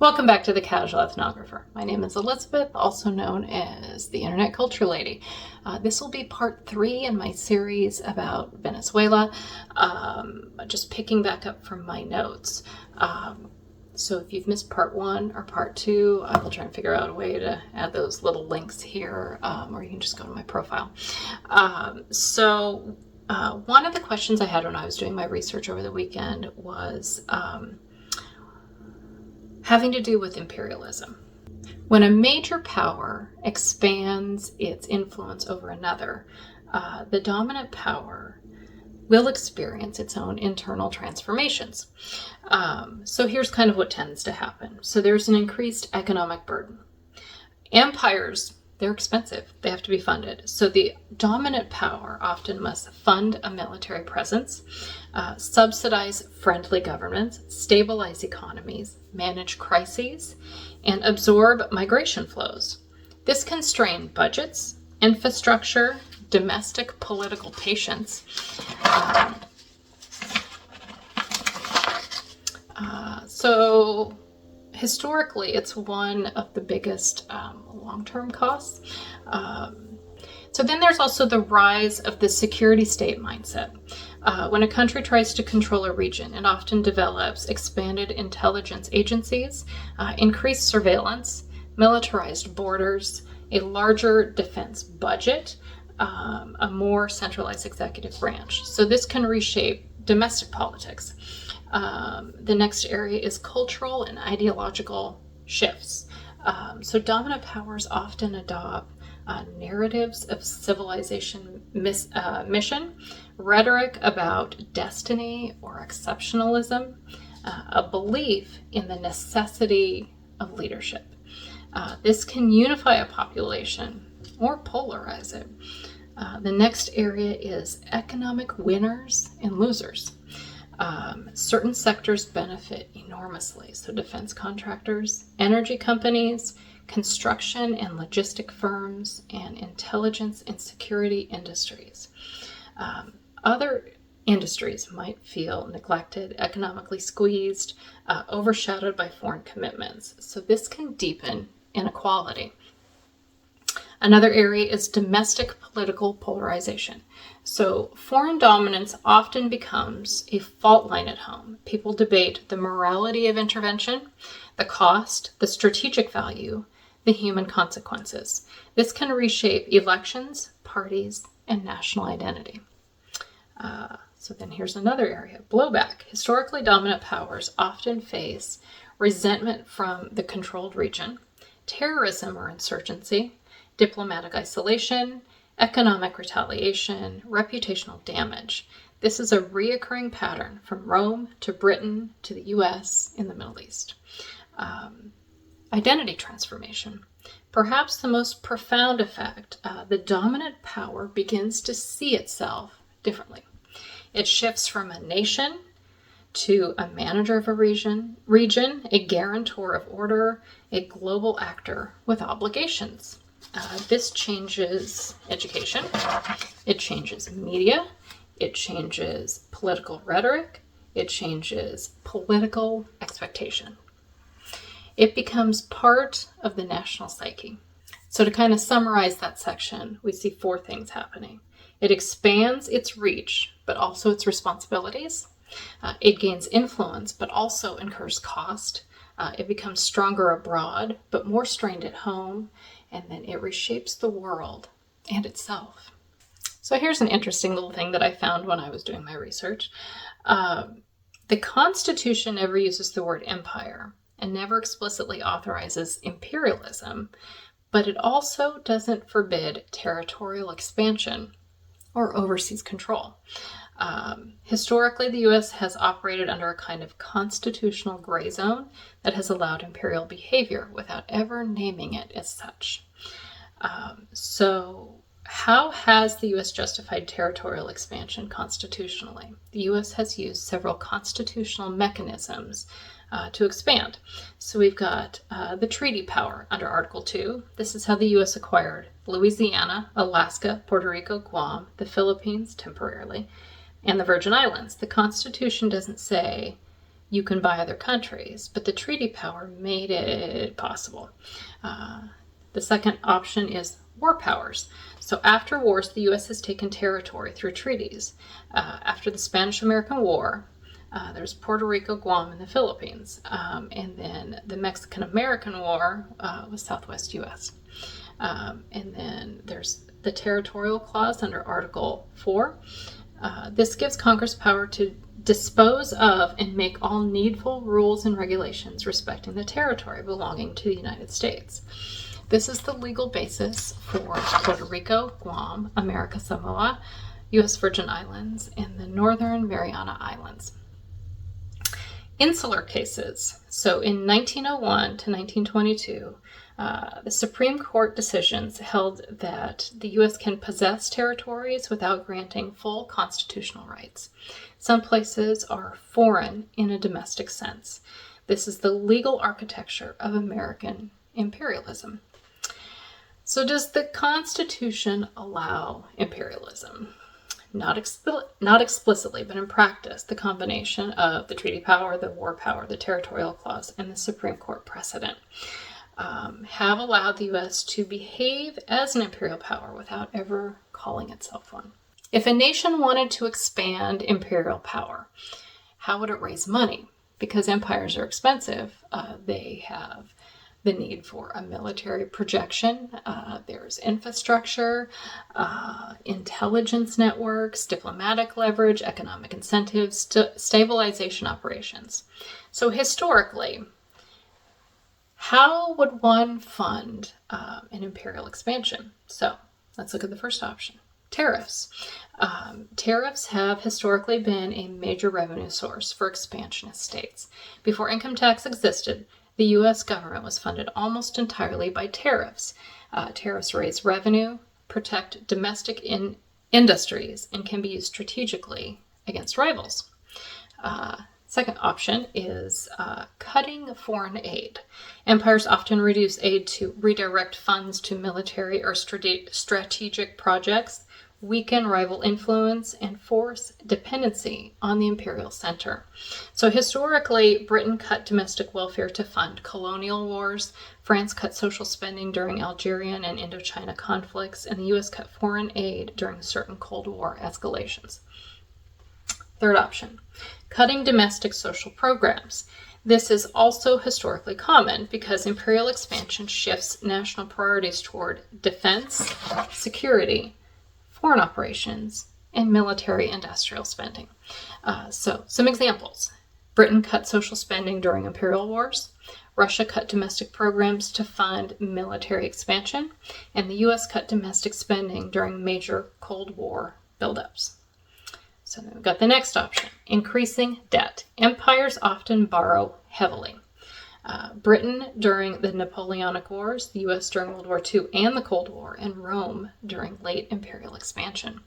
Welcome back to the Casual Ethnographer. My name is Elizabeth, also known as the Internet Culture Lady. This will be part 3 in my series about Venezuela, just picking back up from my notes. So if you've missed part 1 or part 2, I will try and figure out a way to add those little links here, or you can just go to my profile. One of the questions I had when I was doing my research over the weekend was having to do with imperialism. When a major power expands its influence over another, the dominant power will experience its own internal transformations. So here's kind of what tends to happen. So there's an increased economic burden. Empires, they're expensive. They have to be funded. So the dominant power often must fund a military presence, subsidize friendly governments, stabilize economies, manage crises, and absorb migration flows. This can strain budgets, infrastructure, domestic political patience. So historically, it's one of the biggest long-term costs. So then there's also the rise of the security state mindset. When a country tries to control a region, it often develops expanded intelligence agencies, increased surveillance, militarized borders, a larger defense budget, a more centralized executive branch. So this can reshape domestic politics. The next area is cultural and ideological shifts. So dominant powers often adopt narratives of civilization mission, rhetoric about destiny or exceptionalism, a belief in the necessity of leadership. This can unify a population or polarize it. The next area is economic winners and losers. Certain sectors benefit enormously. So defense contractors, energy companies, construction and logistic firms, and intelligence and security industries. Other industries might feel neglected, economically squeezed, overshadowed by foreign commitments. So this can deepen inequality. Another area is domestic political polarization. So foreign dominance often becomes a fault line at home. People debate the morality of intervention, the cost, the strategic value, the human consequences. This can reshape elections, parties, and national identity. So then here's another area, blowback. Historically dominant powers often face resentment from the controlled region, terrorism or insurgency, diplomatic isolation, economic retaliation, reputational damage. This is a reoccurring pattern from Rome to Britain to the US in the Middle East. Identity transformation. Perhaps the most profound effect, the dominant power begins to see itself differently. It shifts from a nation to a manager of a region, a guarantor of order, a global actor with obligations. This changes education, it changes media, it changes political rhetoric, it changes political expectation. It becomes part of the national psyche. So to kind of summarize that section, we see 4 things happening. It expands its reach, but also its responsibilities. It gains influence, but also incurs cost. It becomes stronger abroad, but more strained at home. And then it reshapes the world and itself. So here's an interesting little thing that I found when I was doing my research. The Constitution never uses the word empire and never explicitly authorizes imperialism, but it also doesn't forbid territorial expansion or overseas control. Historically, the U.S. has operated under a kind of constitutional gray zone that has allowed imperial behavior without ever naming it as such. So how has the U.S. justified territorial expansion constitutionally? The U.S. has used several constitutional mechanisms to expand. So we've got the treaty power under Article 2. This is how the U.S. acquired Louisiana, Alaska, Puerto Rico, Guam, the Philippines temporarily, and the Virgin Islands. The Constitution doesn't say you can buy other countries, but the treaty power made it possible. The second option is war powers. So after wars, the U.S. has taken territory through treaties. After the Spanish-American War, there's Puerto Rico, Guam, and the Philippines. And then the Mexican-American War was Southwest U.S. And then there's the territorial clause under Article 4. This gives Congress power to dispose of and make all needful rules and regulations respecting the territory belonging to the United States. This is the legal basis for Puerto Rico, Guam, America Samoa, U.S. Virgin Islands, and the Northern Mariana Islands. Insular cases. So in 1901 to 1922, the Supreme Court decisions held that the U.S. can possess territories without granting full constitutional rights. Some places are foreign in a domestic sense. This is the legal architecture of American imperialism. So does the Constitution allow imperialism? Not explicitly, but in practice, the combination of the treaty power, the war power, the territorial clause, and the Supreme Court precedent have allowed the U.S. to behave as an imperial power without ever calling itself one. If a nation wanted to expand imperial power, how would it raise money? Because empires are expensive, they have the need for a military projection. There's infrastructure, intelligence networks, diplomatic leverage, economic incentives, stabilization operations. So historically, how would one fund an imperial expansion? So let's look at the first option. Tariffs. Tariffs have historically been a major revenue source for expansionist states. Before income tax existed, the U.S. government was funded almost entirely by tariffs. Tariffs raise revenue, protect domestic industries, and can be used strategically against rivals. Second option is cutting foreign aid. Empires often reduce aid to redirect funds to military or strategic projects, weaken rival influence, and force dependency on the imperial center. So historically, Britain cut domestic welfare to fund colonial wars, France cut social spending during Algerian and Indochina conflicts, and the U.S. cut foreign aid during certain Cold War escalations. Third option, cutting domestic social programs. This is also historically common because imperial expansion shifts national priorities toward defense, security, foreign operations, and military industrial spending. So some examples. Britain cut social spending during imperial wars. Russia cut domestic programs to fund military expansion. And the U.S. cut domestic spending during major Cold War buildups. So then we've got the next option, increasing debt. Empires often borrow heavily. Britain during the Napoleonic Wars, the U.S. during World War II and the Cold War, and Rome during late imperial expansion.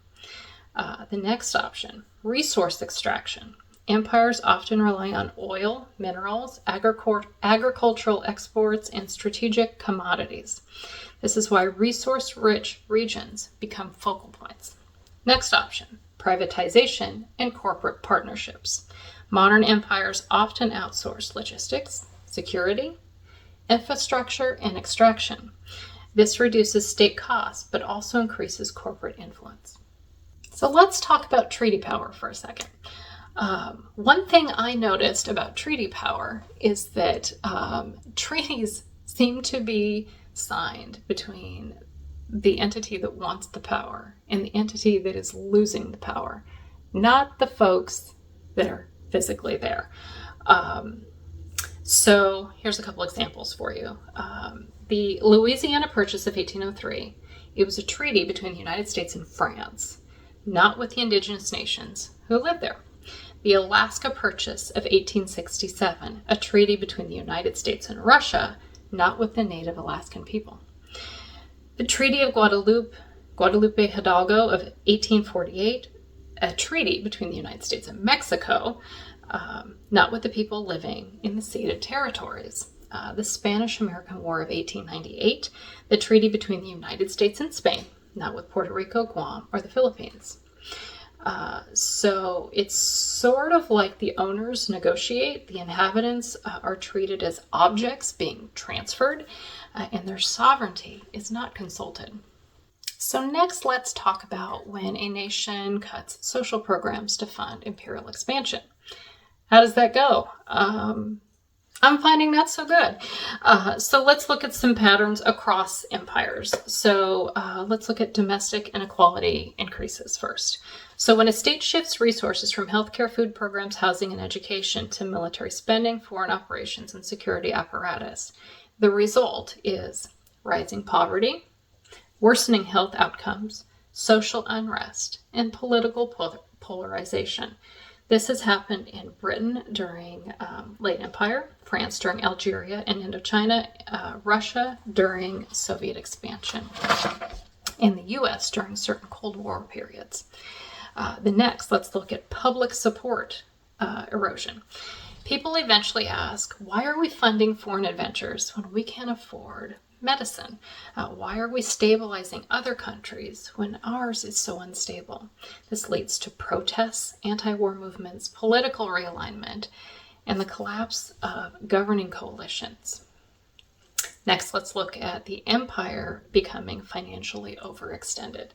The next option, resource extraction. Empires often rely on oil, minerals, agricultural exports, and strategic commodities. This is why resource-rich regions become focal points. Next option, privatization and corporate partnerships. Modern empires often outsource logistics, security, infrastructure, and extraction. This reduces state costs, but also increases corporate influence. So let's talk about treaty power for a second. One thing I noticed about treaty power is that treaties seem to be signed between the entity that wants the power and the entity that is losing the power, not the folks that are physically there. So here's a couple examples for you. The Louisiana Purchase of 1803, it was a treaty between the United States and France, not with the indigenous nations who lived there. The Alaska Purchase of 1867, a treaty between the United States and Russia, not with the native Alaskan people. The Treaty of Guadalupe Hidalgo of 1848, a treaty between the United States and Mexico, not with the people living in the ceded territories. The Spanish-American War of 1898, the treaty between the United States and Spain, not with Puerto Rico, Guam, or the Philippines. So it's sort of like the owners negotiate, the inhabitants are treated as objects being transferred, and their sovereignty is not consulted. So next, let's talk about when a nation cuts social programs to fund imperial expansion. How does that go? I'm finding not so good. So let's look at some patterns across empires. So let's look at domestic inequality increases first. So when a state shifts resources from healthcare, food programs, housing, and education to military spending, foreign operations, and security apparatus, the result is rising poverty, worsening health outcomes, social unrest, and political polarization. This has happened in Britain during late Empire, France during Algeria and Indochina, Russia during Soviet expansion, and the US during certain Cold War periods. Next, let's look at public support erosion. People eventually ask, why are we funding foreign adventures when we can't afford medicine? Why are we stabilizing other countries when ours is so unstable? This leads to protests, anti-war movements, political realignment, and the collapse of governing coalitions. Next, let's look at the empire becoming financially overextended.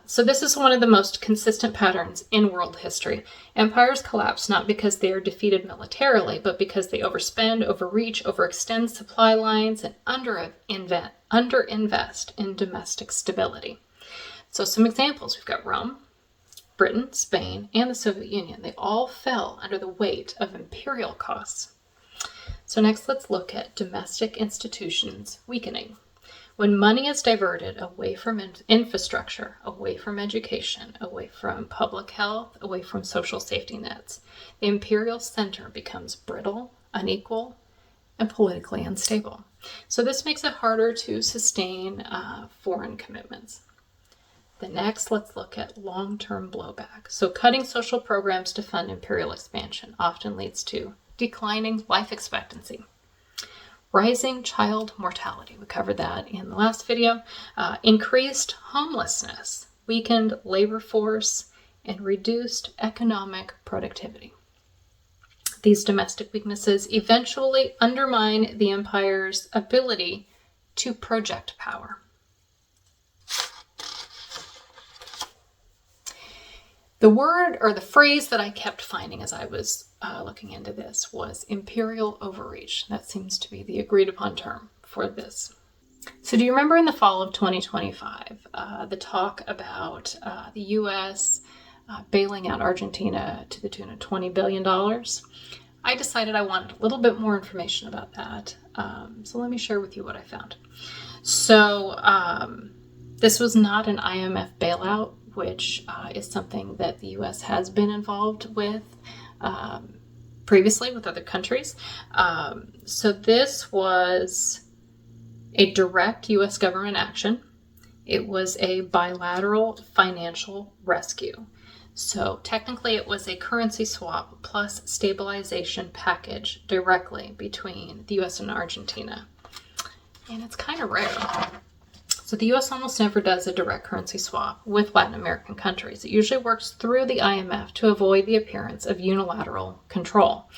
So this is one of the most consistent patterns in world history. Empires collapse not because they are defeated militarily, but because they overspend, overreach, overextend supply lines, and underinvest in domestic stability. So some examples, we've got Rome, Britain, Spain, and the Soviet Union. They all fell under the weight of imperial costs. So next, let's look at domestic institutions weakening. When money is diverted away from infrastructure, away from education, away from public health, away from social safety nets, the imperial center becomes brittle, unequal, and politically unstable. So this makes it harder to sustain foreign commitments. Next, let's look at long-term blowback. So cutting social programs to fund imperial expansion often leads to declining life expectancy, rising child mortality, we covered that in the last video, increased homelessness, weakened labor force, and reduced economic productivity. These domestic weaknesses eventually undermine the empire's ability to project power. The word or the phrase that I kept finding as I was looking into this was imperial overreach. That seems to be the agreed upon term for this. So do you remember in the fall of 2025, the talk about the US bailing out Argentina to the tune of $20 billion? I decided I wanted a little bit more information about that. So let me share with you what I found. So this was not an IMF bailout, which is something that the U.S. has been involved with previously with other countries. So this was a direct U.S. government action. It was a bilateral financial rescue. So technically it was a currency swap plus stabilization package directly between the U.S. and Argentina. And it's kind of rare. So the U.S. almost never does a direct currency swap with Latin American countries. It usually works through the IMF to avoid the appearance of unilateral control.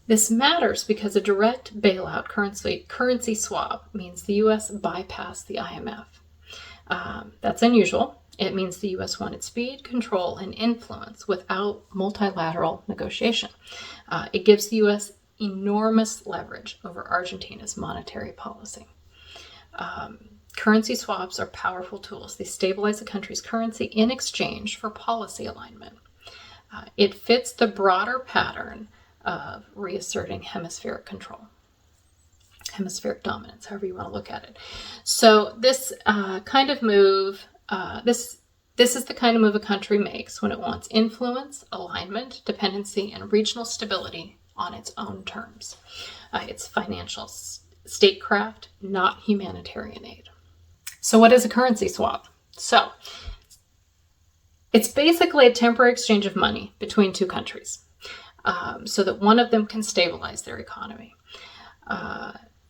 This matters because a direct bailout currency swap means the U.S. bypassed the IMF. That's unusual. It means the U.S. wanted speed, control, and influence without multilateral negotiation. It gives the U.S. enormous leverage over Argentina's monetary policy. Currency swaps are powerful tools. They stabilize a country's currency in exchange for policy alignment. It fits the broader pattern of reasserting hemispheric control, hemispheric dominance, however you want to look at it. So this kind of move, this is the kind of move a country makes when it wants influence, alignment, dependency, and regional stability on its own terms. It's financial statecraft, not humanitarian aid. So what is a currency swap? So it's basically a temporary exchange of money between two countries so that one of them can stabilize their economy.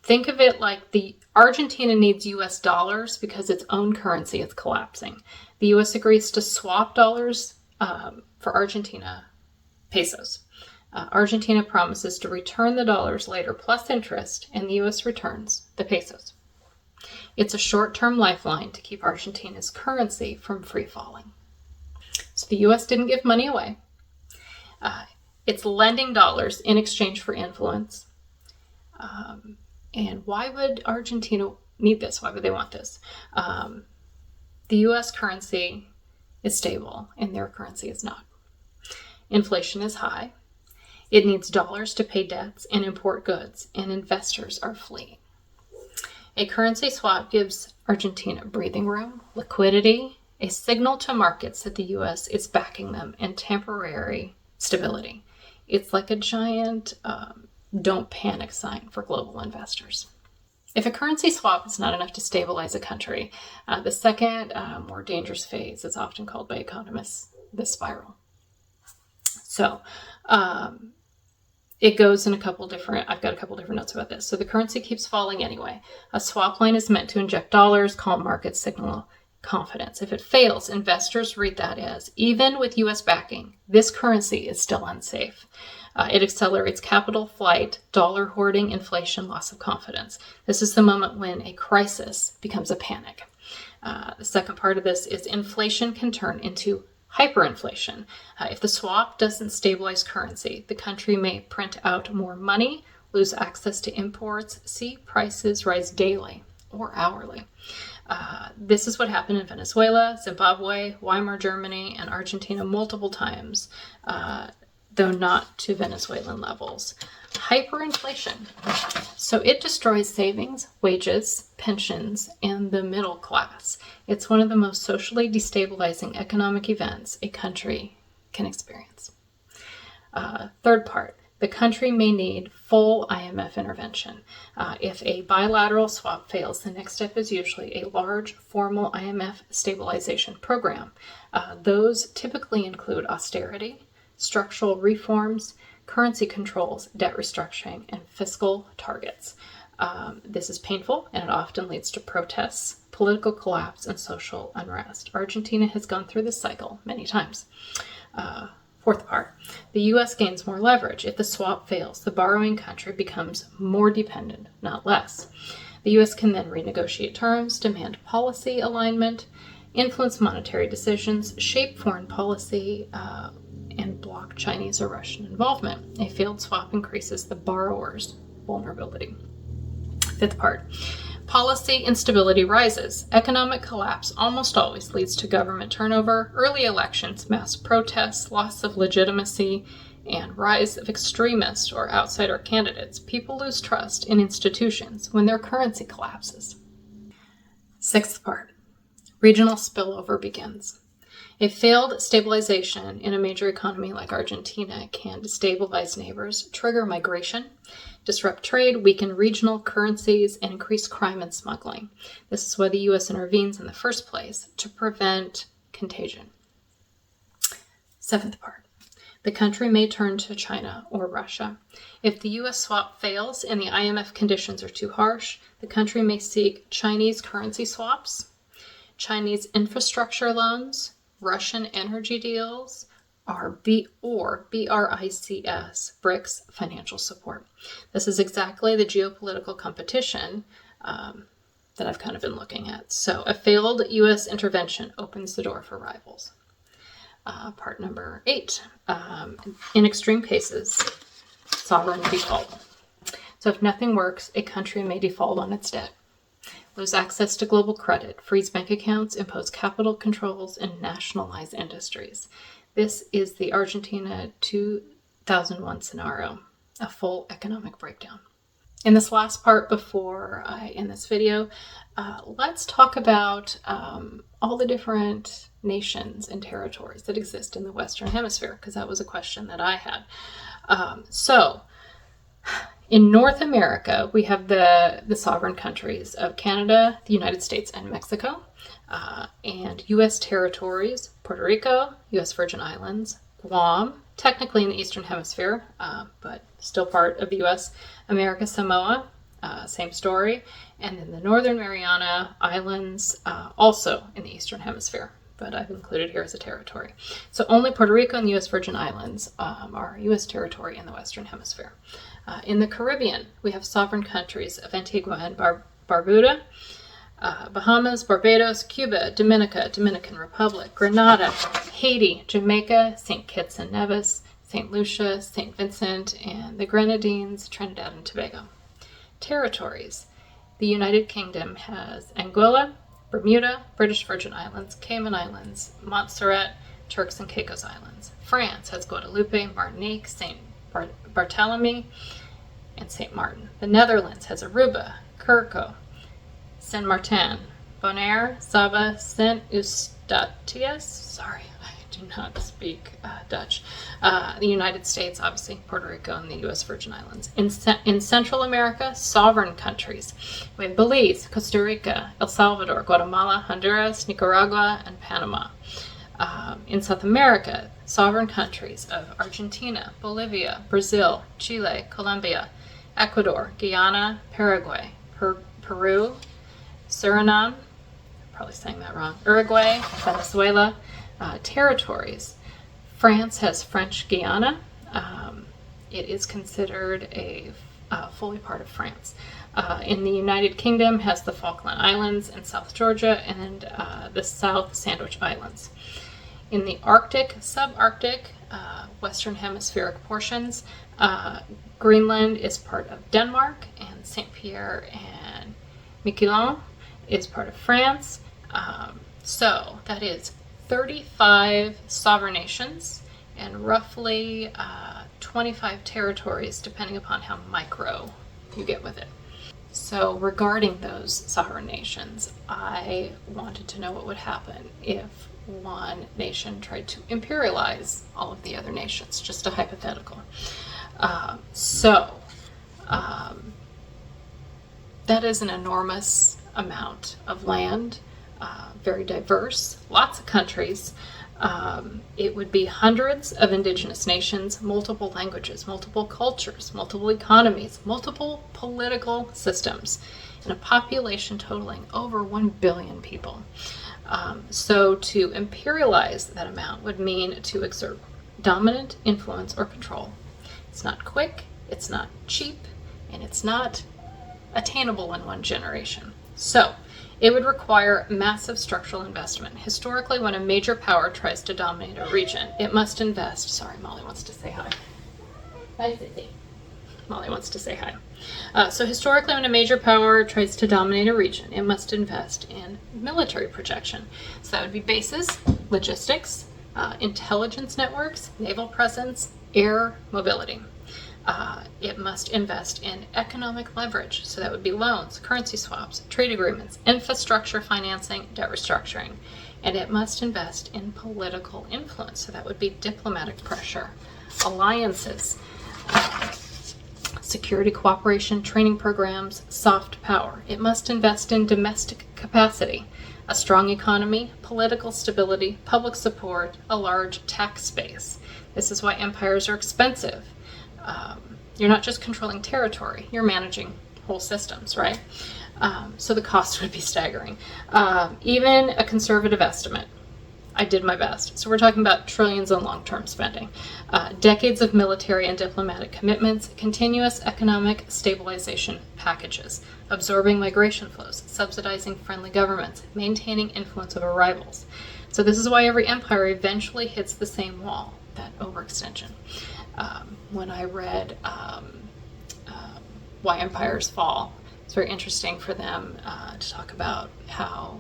Think of it like the Argentina needs US dollars because its own currency is collapsing. The U.S. agrees to swap dollars for Argentina pesos. Argentina promises to return the dollars later plus interest, and the U.S. returns the pesos. It's a short-term lifeline to keep Argentina's currency from free-falling. So the U.S. didn't give money away. It's lending dollars in exchange for influence. And why would Argentina need this? Why would they want this? The U.S. currency is stable and their currency is not. Inflation is high. It needs dollars to pay debts and import goods, and investors are fleeing. A currency swap gives Argentina breathing room, liquidity, a signal to markets that the U.S. is backing them, and temporary stability. It's like a giant don't panic sign for global investors. If a currency swap is not enough to stabilize a country, the second, more dangerous phase is often called by economists the spiral. So it goes in I've got a couple different notes about this. So the currency keeps falling anyway. A swap line is meant to inject dollars, calm markets, signal confidence. If it fails, investors read that as, even with U.S. backing, this currency is still unsafe. It accelerates capital flight, dollar hoarding, inflation, loss of confidence. This is the moment when a crisis becomes a panic. The second part of this is inflation can turn into hyperinflation. If the swap doesn't stabilize currency, the country may print out more money, lose access to imports, see prices rise daily or hourly. This is what happened in Venezuela, Zimbabwe, Weimar Germany, and Argentina multiple times, though not to Venezuelan levels. Hyperinflation. So it destroys savings, wages, pensions, and the middle class. It's one of the most socially destabilizing economic events a country can experience. Third part. The country may need full IMF intervention. If a bilateral swap fails, the next step is usually a large, formal IMF stabilization program. Those typically include austerity, structural reforms, currency controls, debt restructuring, and fiscal targets. This is painful, and it often leads to protests, political collapse, and social unrest. Argentina has gone through this cycle many times. Fourth part, the U.S. gains more leverage. If the swap fails, the borrowing country becomes more dependent, not less. The U.S. can then renegotiate terms, demand policy alignment, influence monetary decisions, shape foreign policy, and block Chinese or Russian involvement. A failed swap increases the borrower's vulnerability. Fifth part, policy instability rises. Economic collapse almost always leads to government turnover, early elections, mass protests, loss of legitimacy, and rise of extremist or outsider candidates. People lose trust in institutions when their currency collapses. Sixth part, regional spillover begins. A failed stabilization in a major economy like Argentina can destabilize neighbors, trigger migration, disrupt trade, weaken regional currencies, and increase crime and smuggling. This is why the U.S. intervenes in the first place, to prevent contagion. Seventh part. The country may turn to China or Russia. If the U.S. swap fails and the IMF conditions are too harsh, the country may seek Chinese currency swaps, Chinese infrastructure loans, Russian energy deals, or BRICS financial support. This is exactly the geopolitical competition that I've kind of been looking at. So a failed U.S. intervention opens the door for rivals. Part number 8. In extreme cases, sovereign default. So if nothing works, a country may default on its debt, lose access to global credit, freeze bank accounts, impose capital controls, and nationalize industries. This is the Argentina 2001 scenario, a full economic breakdown. In this last part before I end this video, let's talk about all the different nations and territories that exist in the Western Hemisphere, because that was a question that I had. So in North America, we have the sovereign countries of Canada, the United States, and Mexico, and U.S. territories, Puerto Rico, U.S. Virgin Islands, Guam, technically in the Eastern Hemisphere, but still part of the U.S., America Samoa, same story, and then the Northern Mariana Islands, also in the Eastern Hemisphere, but I've included here as a territory. So only Puerto Rico and the U.S. Virgin Islands are U.S. territory in the Western Hemisphere. In the Caribbean, we have sovereign countries of Antigua and Barbuda, Bahamas, Barbados, Cuba, Dominica, Dominican Republic, Grenada, Haiti, Jamaica, St. Kitts and Nevis, St. Lucia, St. Vincent, and the Grenadines, Trinidad and Tobago. Territories. The United Kingdom has Anguilla, Bermuda, British Virgin Islands, Cayman Islands, Montserrat, Turks and Caicos Islands. France has Guadeloupe, Martinique, St. Barthélemy, and St. Martin. The Netherlands has Aruba, Curacao, Saint Martin, Bonaire, Saba, Saint Eustatius. Sorry, I do not speak Dutch. The United States, obviously, Puerto Rico, and the U.S. Virgin Islands. In Central America, sovereign countries. We have Belize, Costa Rica, El Salvador, Guatemala, Honduras, Nicaragua, and Panama. In South America, sovereign countries of Argentina, Bolivia, Brazil, Chile, Colombia, Ecuador, Guyana, Paraguay, Peru, Suriname, probably saying that wrong, Uruguay, Venezuela. Territories. France has French Guiana. It is considered a fully part of France. In the United Kingdom has the Falkland Islands and South Georgia and the South Sandwich Islands. In the Arctic, subarctic, Western Hemispheric portions, Greenland is part of Denmark, and Saint Pierre and Miquelon is part of France. So that is 35 sovereign nations and roughly 25 territories, depending upon how micro you get with it. So regarding those sovereign nations, I wanted to know what would happen if one nation tried to imperialize all of the other nations, just a hypothetical. That is an enormous amount of land, very diverse, lots of countries. It would be hundreds of indigenous nations, multiple languages, multiple cultures, multiple economies, multiple political systems, and a population totaling over 1 billion people. So to imperialize that amount would mean to exert dominant influence or control. It's not quick, it's not cheap, and it's not attainable in one generation. So it would require massive structural investment. Historically, when a major power tries to dominate a region, it must invest. Sorry, Molly wants to say hi. Hi, Sissy. Molly wants to say hi. So historically, when a major power tries to dominate a region, it must invest in military projection. So that would be bases, logistics, intelligence networks, naval presence, air mobility. It must invest in economic leverage. So that would be loans, currency swaps, trade agreements, infrastructure financing, debt restructuring. And it must invest in political influence. So that would be diplomatic pressure, alliances, security cooperation, training programs, soft power. It must invest in domestic capacity, a strong economy, political stability, public support, a large tax base. This is why empires are expensive. You're not just controlling territory, you're managing whole systems, right? So the cost would be staggering. Even a conservative estimate, I did my best. So we're talking about trillions in long-term spending, decades of military and diplomatic commitments, continuous economic stabilization packages, absorbing migration flows, subsidizing friendly governments, maintaining influence over rivals. So this is why every empire eventually hits the same wall, that overextension. When I read Why Empires Fall, it's very interesting for them to talk about how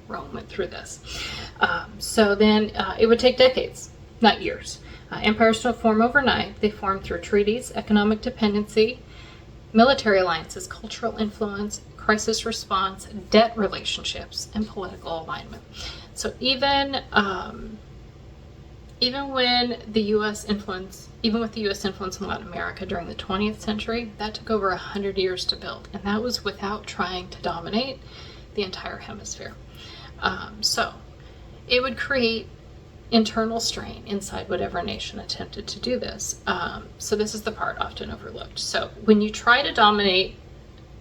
Rome went through this. So then it would take decades, not years. Empires don't form overnight. They form through treaties, economic dependency, military alliances, cultural influence, crisis response, debt relationships, and political alignment. So even with the U.S. influence in Latin America during the 20th century, that took over 100 years to build, and that was without trying to dominate the entire hemisphere. So it would create internal strain inside whatever nation attempted to do this. So this is the part often overlooked. So when you try to dominate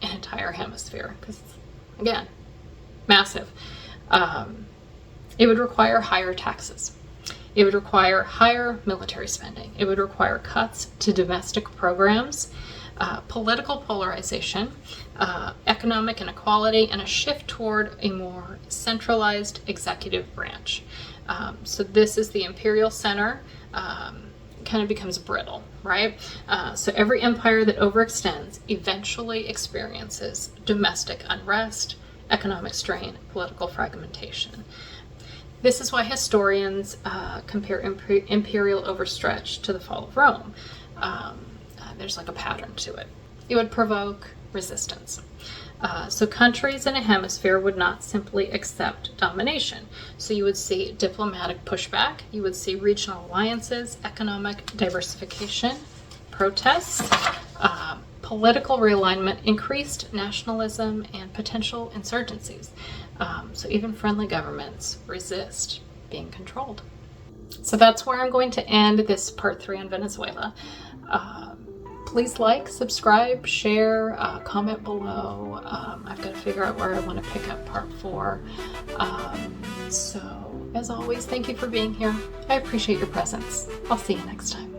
an entire hemisphere, because again, massive, It would require higher taxes. It would require higher military spending. It would require cuts to domestic programs, political polarization, economic inequality, and a shift toward a more centralized executive branch. So this is the imperial center, kind of becomes brittle, right? So every empire that overextends eventually experiences domestic unrest, economic strain, political fragmentation. This is why historians compare imperial overstretch to the fall of Rome. There's like a pattern to it. It would provoke resistance. So countries in a hemisphere would not simply accept domination. So you would see diplomatic pushback, you would see regional alliances, economic diversification, protests, political realignment, increased nationalism, and potential insurgencies. So even friendly governments resist being controlled. So that's where I'm going to end this part 3 on Venezuela. Please like, subscribe, share, comment below. I've got to figure out where I want to pick up part 4. So as always, thank you for being here. I appreciate your presence. I'll see you next time.